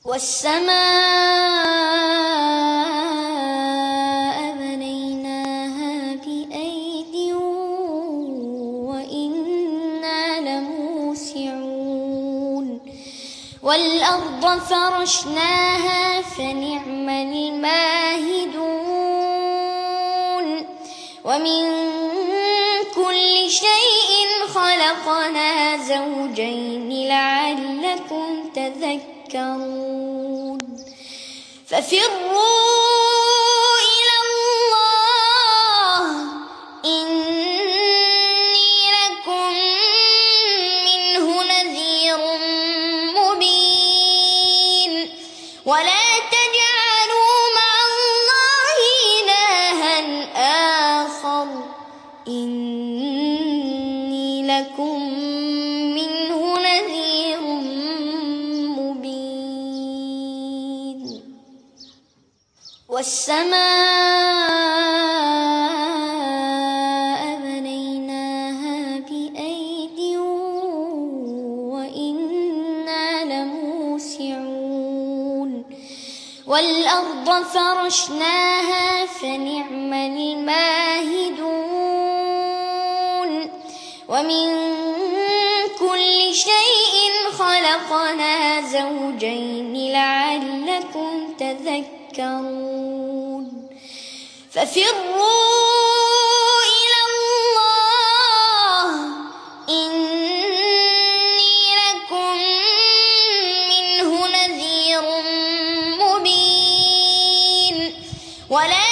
والسماء بنيناها بأيد وإنا لموسعون والأرض فرشناها فنعم الماهدون ومن كل شيء خلقنا زوجين لعلكم تذكرون ففروا إلى الله إني لكم منه نذير مبين ولا تجعلوا مع الله إلها آخر إني لكم منه نذير مبين والسماء بنيناها بأيد وإنا لموسعون والأرض فرشناها فنعم الماهدون ومن كل شيء خلقنا زوجين لعلكم تذكرون ففروا إلى الله إني لكم منه نذير مبين ولا